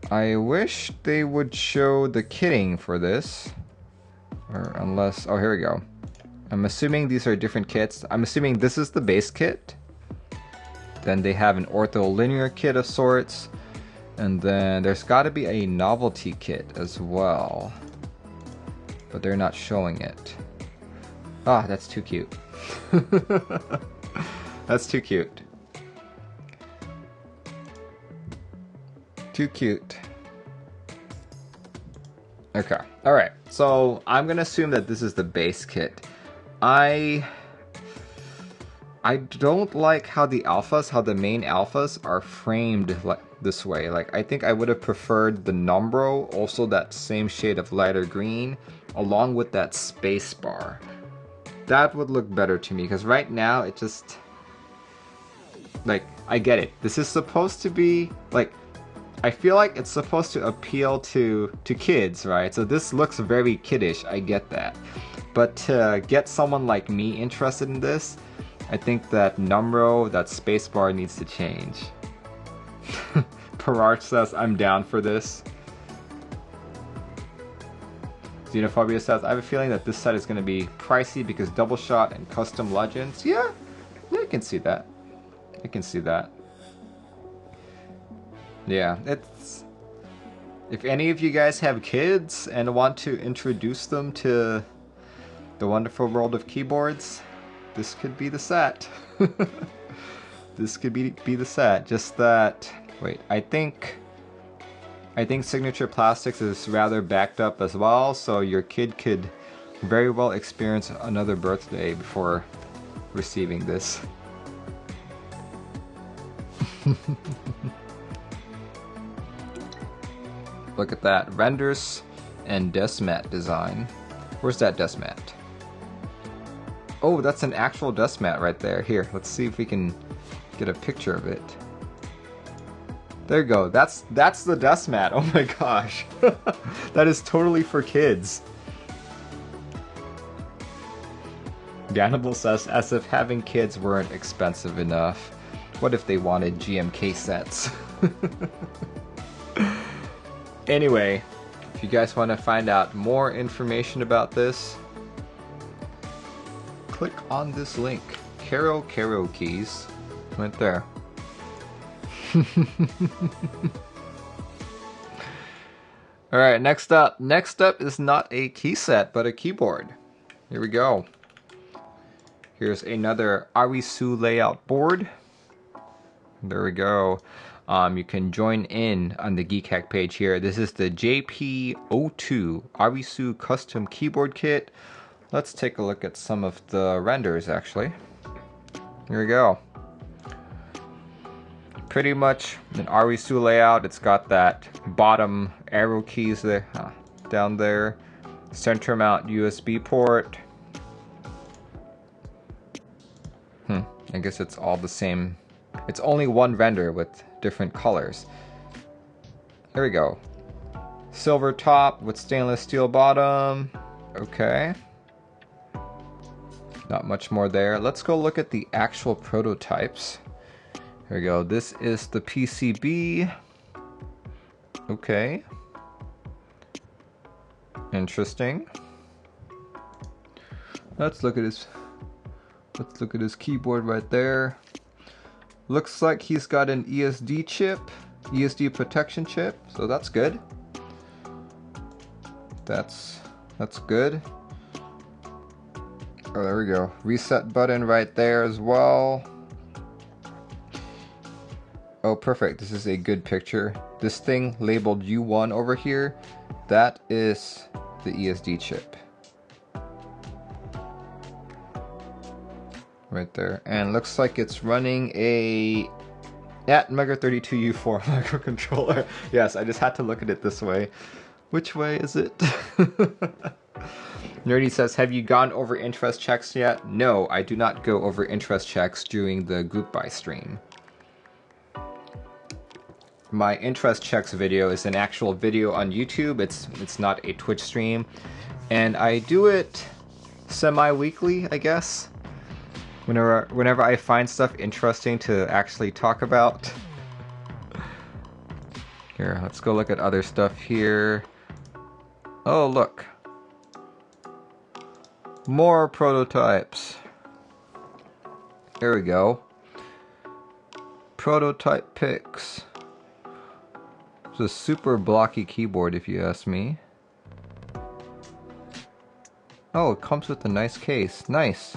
I wish they would show the kitting for this. Or unless, oh here we go. I'm assuming these are different kits. I'm assuming this is the base kit. Then they have an ortholinear kit of sorts. And then there's gotta be a novelty kit as well. But they're not showing it. Ah, that's too cute. That's too cute. Too cute. Okay, alright. So I'm gonna assume that this is the base kit. I don't like how the main alphas are framed like this way. Like, I think I would have preferred the Numbro, also that same shade of lighter green, along with that space bar. That would look better to me, because right now it just, like, I get it. This is supposed to be, like, I feel like it's supposed to appeal to kids, right? So this looks very kiddish, I get that. But to get someone like me interested in this, I think that Numbro, that spacebar needs to change. Pararch says, I'm down for this. Xenophobia says, I have a feeling that this set is going to be pricey because double shot and custom legends. Yeah, I can see that. I can see that. Yeah, it's... If any of you guys have kids and want to introduce them to the wonderful world of keyboards, this could be the set. This could be the set. Just that... Wait, I think Signature Plastics is rather backed up as well, so your kid could very well experience another birthday before receiving this. Look at that. Renders and Desmat design. Where's that Desmat? Oh, that's an actual Desmat right there. Here, let's see if we can get a picture of it. There you go. That's the Desmat. Oh my gosh. That is totally for kids. Ganable says, as if having kids weren't expensive enough. What if they wanted GMK sets? Anyway, if you guys want to find out more information about this, click on this link. Kerokerokeys. Right there. Alright, next up. Next up is not a key set, but a keyboard. Here we go. Here's another Arisu layout board. There we go. You can join in on the Geek Hack page here. This is the JP02 Arisu Custom Keyboard Kit. Let's take a look at some of the renders, actually. Here we go. Pretty much an Arisu layout. It's got that bottom arrow keys there, down there. Center mount USB port. I guess it's all the same. It's only one render with different colors. Here we go. Silver top with stainless steel bottom. Okay. Not much more there. Let's go look at the actual prototypes. Here we go. This is the PCB. Okay. Interesting. Let's look at his Let's look at his keyboard right there. Looks like he's got an ESD chip, ESD protection chip, so that's good. That's good. Oh, there we go. Reset button right there as well. Oh, perfect. This is a good picture. This thing labeled U1 over here, that is the ESD chip. Right there. And looks like it's running a Atmega32U4 microcontroller. Yes, I just had to look at it this way. Which way is it? Nerdy says, have you gone over interest checks yet? No, I do not go over interest checks during the group buy stream. My interest checks video is an actual video on YouTube. It's not a Twitch stream. And I do it semi-weekly, I guess. Whenever I find stuff interesting to actually talk about. Here, let's go look at other stuff here. Oh, look. More prototypes. There we go. Prototype pics. It's a super blocky keyboard if you ask me. Oh, it comes with a nice case. Nice.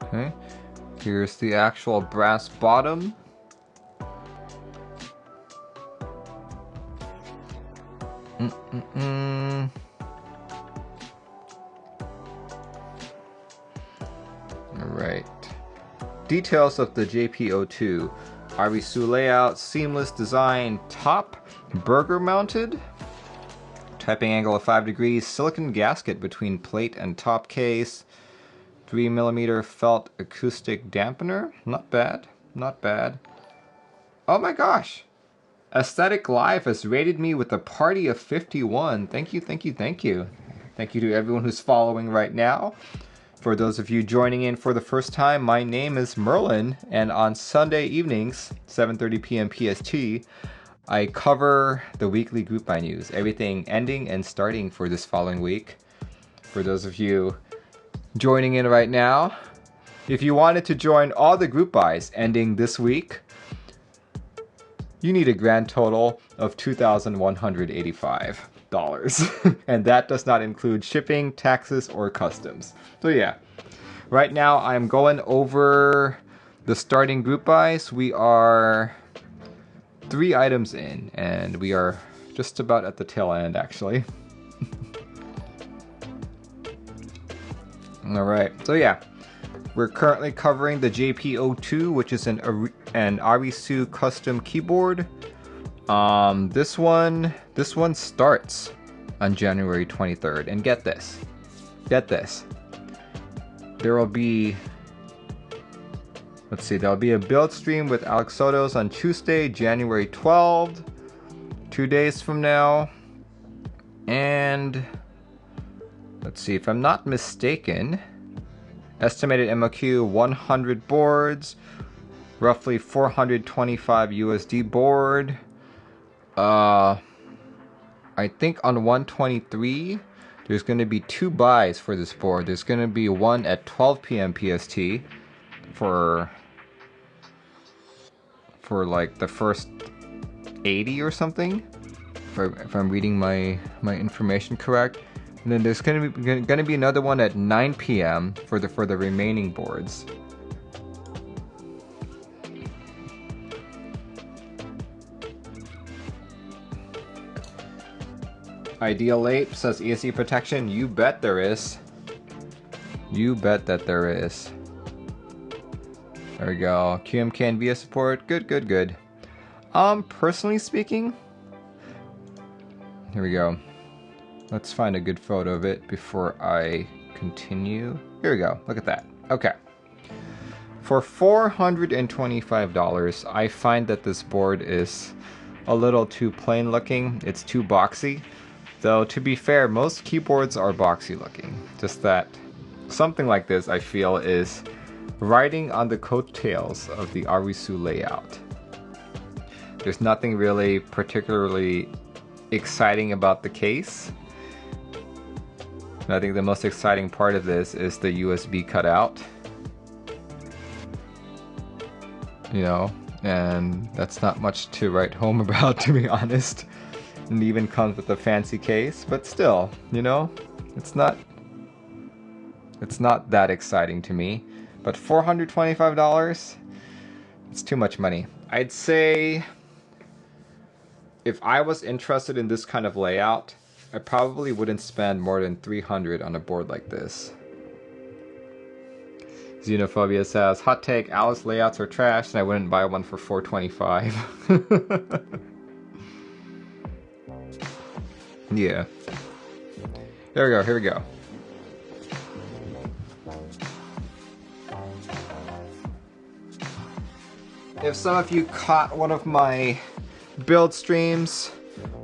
Okay. Here's the actual brass bottom. Alright. Details of the JP02. Arisu layout, seamless design, top, burger mounted. Typing angle of 5 degrees, silicon gasket between plate and top case. 3mm felt acoustic dampener. Not bad. Not bad. Oh my gosh! Aesthetic Live has rated me with a party of 51. Thank you, thank you, thank you. Thank you to everyone who's following right now. For those of you joining in for the first time, my name is Merlin, and on Sunday evenings, 7:30 p.m. PST, I cover the weekly group buy news, everything ending and starting for this following week. For those of you joining in right now, if you wanted to join all the group buys ending this week, you need a grand total of $2,185. And that does not include shipping, taxes, or customs. So yeah, right now I'm going over the starting group buys. We are 3 items in, and we are just about at the tail end actually. Alright, so yeah, we're currently covering the JP02, which is an Arisu custom keyboard. This one starts on January 23rd, and get this. There will be, there'll be a build stream with Alex Sotos on Tuesday, January 12th, 2 days from now, and let's see, if I'm not mistaken, estimated MOQ 100 boards, roughly 425 USD board. I think on 123, there's going to be 2 buys for this board. There's going to be one at 12 p.m. PST for like the first 80 or something, if I'm reading my information correct. And then there's gonna be another one at 9 p.m. for the remaining boards. Ideal Ape says ESC protection. You bet there is. You bet that there is. There we go. QMK and VS support. Good, good, good. Personally speaking, here we go. Let's find a good photo of it before I continue. Here we go. Look at that. Okay. For $425, I find that this board is a little too plain looking. It's too boxy. Though, to be fair, most keyboards are boxy looking. Just that something like this, I feel, is riding on the coattails of the Arisu layout. There's nothing really particularly exciting about the case. And I think the most exciting part of this is the USB cutout. You know, and that's not much to write home about, to be honest. And it even comes with a fancy case, but still, you know, it's not that exciting to me. But $425, it's too much money. I'd say if I was interested in this kind of layout, I probably wouldn't spend more than $300 on a board like this. Xenophobia says, hot take, Alice layouts are trash and I wouldn't buy one for $425. Yeah. There we go, here we go. If some of you caught one of my build streams,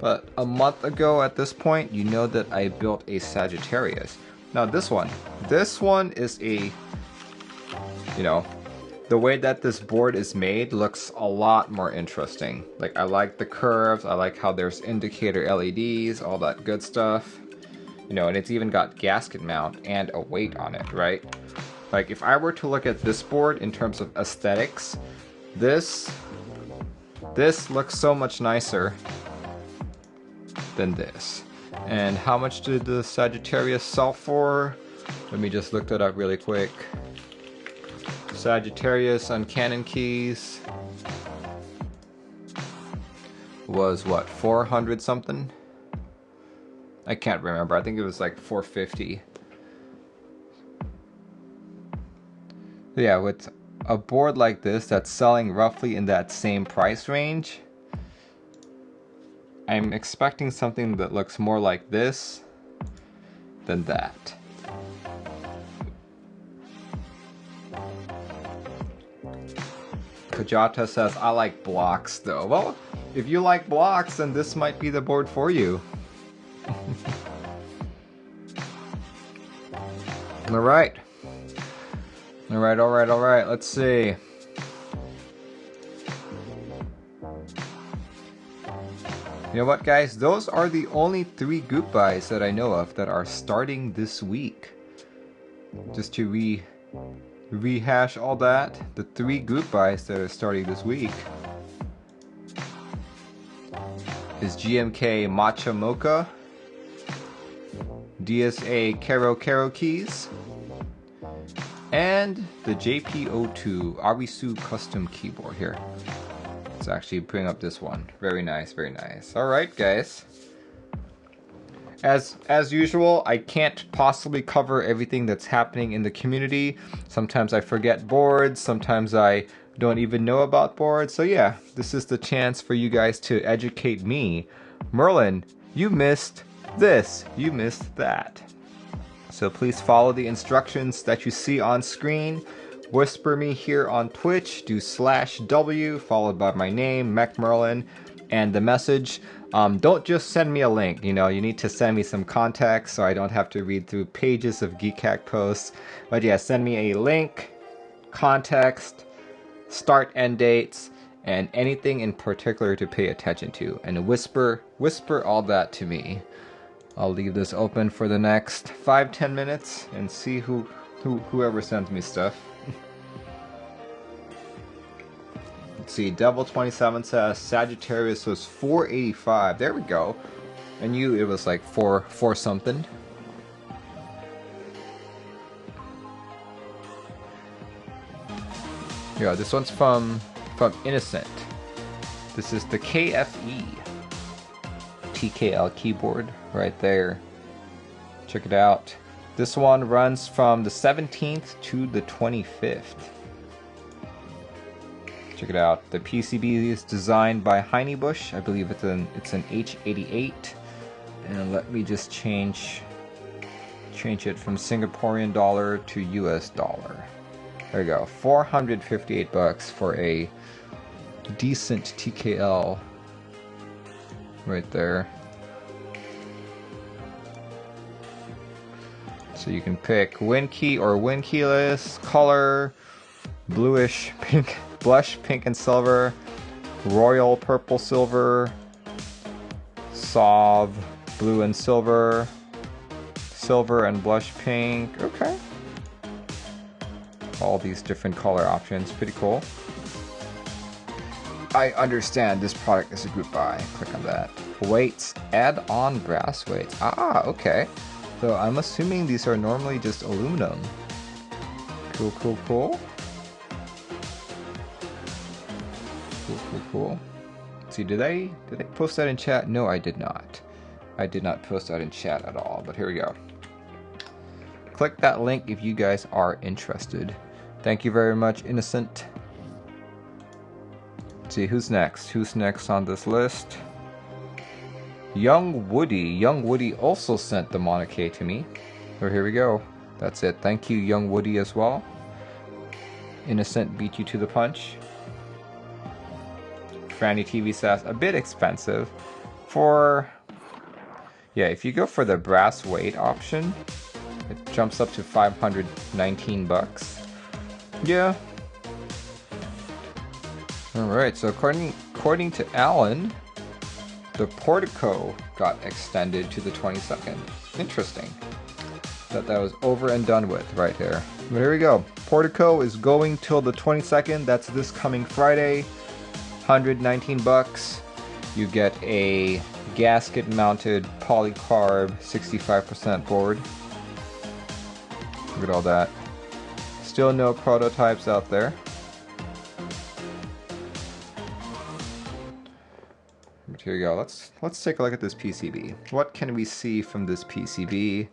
but a month ago at this point, you know that I built a Sagittarius. Now this one is a, you know, the way that this board is made looks a lot more interesting. Like, I like the curves, I like how there's indicator LEDs, all that good stuff. You know, and it's even got gasket mount and a weight on it, right? Like, if I were to look at this board in terms of aesthetics, this looks so much nicer than this. And how much did the Sagittarius sell for? Let me just look that up really quick. Sagittarius on Canon Keys was what, 400 something? I can't remember. I think it was like 450. Yeah, with a board like this that's selling roughly in that same price range, I'm expecting something that looks more like this than that. Kajata says, I like blocks though. Well, if you like blocks, then this might be the board for you. Alright. Alright. Let's see. You know what, guys? Those are the only 3 group buys that I know of that are starting this week. Just to rehash all that, the 3 group buys that are starting this week is GMK Matcha Mocha, DSA Kerokerokeys, and the JP02 Arisu custom keyboard here. Let's actually bring up this one. Very nice, very nice. Alright, guys. As usual, I can't possibly cover everything that's happening in the community. Sometimes I forget boards, sometimes I don't even know about boards. So yeah, this is the chance for you guys to educate me. Merlin, you missed this, you missed that. So please follow the instructions that you see on screen. Whisper me here on Twitch, do /W followed by my name, MacMerlin, and the message. Don't just send me a link, you know, you need to send me some context so I don't have to read through pages of Geekhack posts. But yeah, send me a link, context, start end dates, and anything in particular to pay attention to. And whisper all that to me. I'll leave this open for the next 5-10 minutes and see whoever sends me stuff. Let's see, Devil27 says Sagittarius was $485. There we go. I knew it was like four something. Yeah, this one's from Innocent. This is the KFE TKL keyboard right there. Check it out. This one runs from the 17th to the 25th. Check it out. The PCB is designed by Heinebusch. I believe it's an H88. And let me just change it from Singaporean dollar to US dollar. There we go. $458 for a decent TKL right there. So you can pick WinKey or WinKeyless, color, bluish pink, blush pink and silver, royal purple silver, sauve blue and silver, silver and blush pink. Okay. All these different color options. Pretty cool. I understand this product is a group buy. Click on that. Weights. Add on brass weights. Ah, okay. So I'm assuming these are normally just aluminum. Cool, cool, cool. Cool, cool, cool. Let's see, did I post that in chat? No, I did not. I did not post that in chat at all, but here we go. Click that link if you guys are interested. Thank you very much, Innocent. Let's see, who's next? Who's next on this list? Young Woody. Young Woody also sent the Monarchy to me. So here we go. That's it. Thank you, Young Woody, as well. Innocent beat you to the punch. Franny TV says a bit expensive. For... yeah, if you go for the brass weight option, it jumps up to 519 bucks. Yeah. Alright, so according to Alan, the Portico got extended to the 22nd. Interesting. That was over and done with right there. But here we go. Portico is going till the 22nd. That's this coming Friday. 119 bucks. You get a gasket mounted polycarb 65% board. Look at all that. Still no prototypes out there. But here we go. Let's take a look at this PCB. What can we see from this PCB?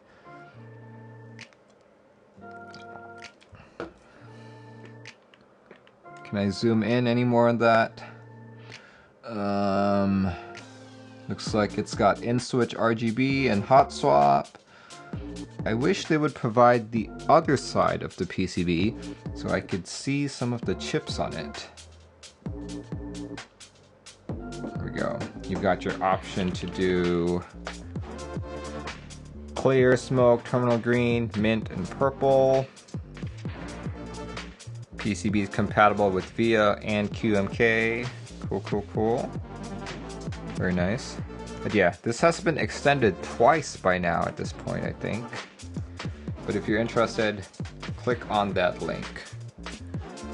Can I zoom in any more on that? Looks like it's got in-switch RGB and hot swap. I wish they would provide the other side of the PCB so I could see some of the chips on it. There we go. You've got your option to do clear, smoke, terminal green, mint, and purple. PCB is compatible with VIA and QMK. Cool, cool, cool. Very nice. But yeah, this has been extended twice by now at this point, I think. But if you're interested, click on that link.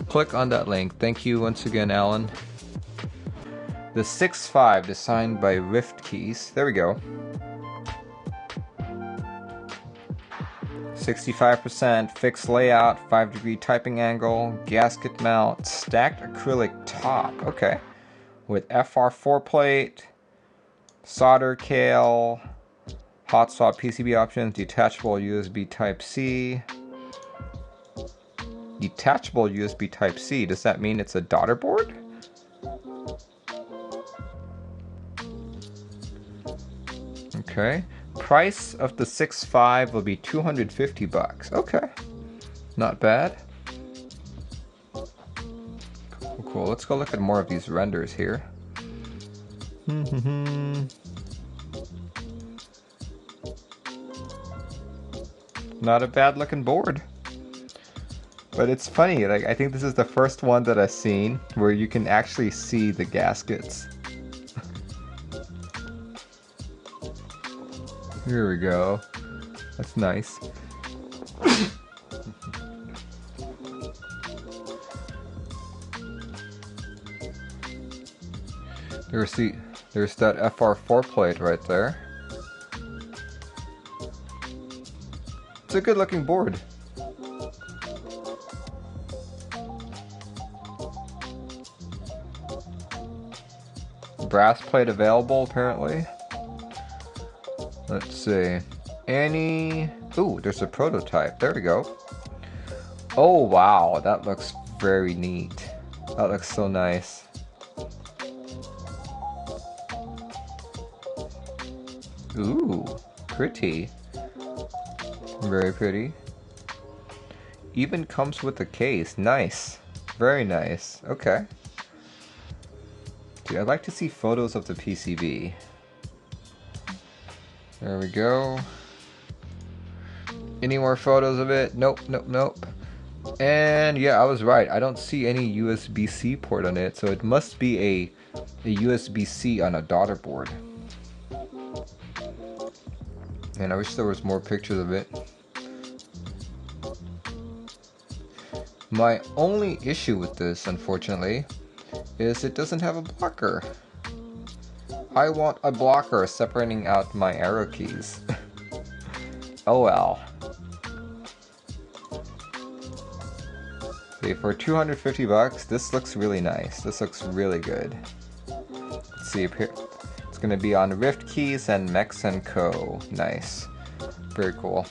Click on that link. Thank you once again, Alan. The 6.5 designed by Riftkeys. There we go. 65% fixed layout, 5-degree typing angle, gasket mount, stacked acrylic top. Okay. With FR4 plate, solder cale, hot swap PCB options, detachable USB Type-C. Detachable USB Type-C, does that mean it's a daughter board? Okay. Price of the 6.5 will be 250 bucks. Okay. Not bad. Cool, cool. Let's go look at more of these renders here. Not a bad looking board. But it's funny, like I think this is the first one that I've seen where you can actually see the gaskets. Here we go. That's nice. There's that FR4 plate right there. It's a good looking board. Brass plate available apparently. Let's see. Ooh, there's a prototype. There we go. Oh wow, that looks very neat. That looks so nice. Ooh, pretty. Very pretty. Even comes with a case. Nice. Very nice. Okay. Dude, I'd like to see photos of the PCB. There we go. Any more photos of it? Nope, nope, nope. And yeah, I was right. I don't see any USB-C port on it, so it must be a USB-C on a daughter board. And I wish there was more pictures of it. My only issue with this, unfortunately, is it doesn't have a blocker. I want a blocker separating out my arrow keys. Oh well. Okay, for 250 bucks, this looks really nice. This looks really good. Let's see up here. It's gonna be on Rift Keys and Mex & Co. Nice. Very cool.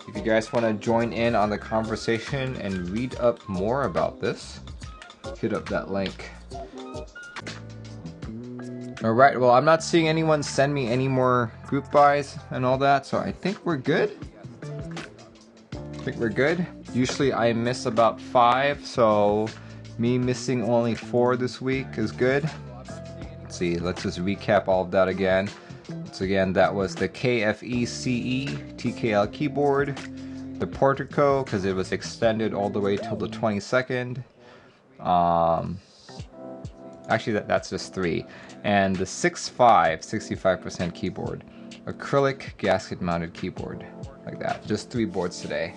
If you guys want to join in on the conversation and read up more about this, hit up that link. Alright, well, I'm not seeing anyone send me any more group buys and all that, so I think we're good. Usually I miss about 5, so me missing only 4 this week is good. Let's see, let's just recap all of that again. So again, that was the KFECE TKL keyboard, the Portico, because it was extended all the way till the 22nd. Actually, that's just 3. And the 65% keyboard, acrylic gasket mounted keyboard, like that. Just 3 boards today.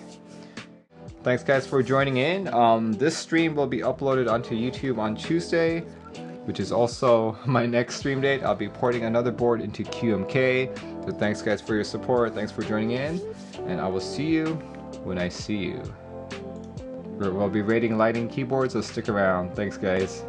Thanks guys for joining in. This stream will be uploaded onto YouTube on Tuesday, which is also my next stream date. I'll be porting another board into QMK. So thanks guys for your support. Thanks for joining in. And I will see you when I see you. We'll be rating lighting keyboards, so stick around. Thanks guys.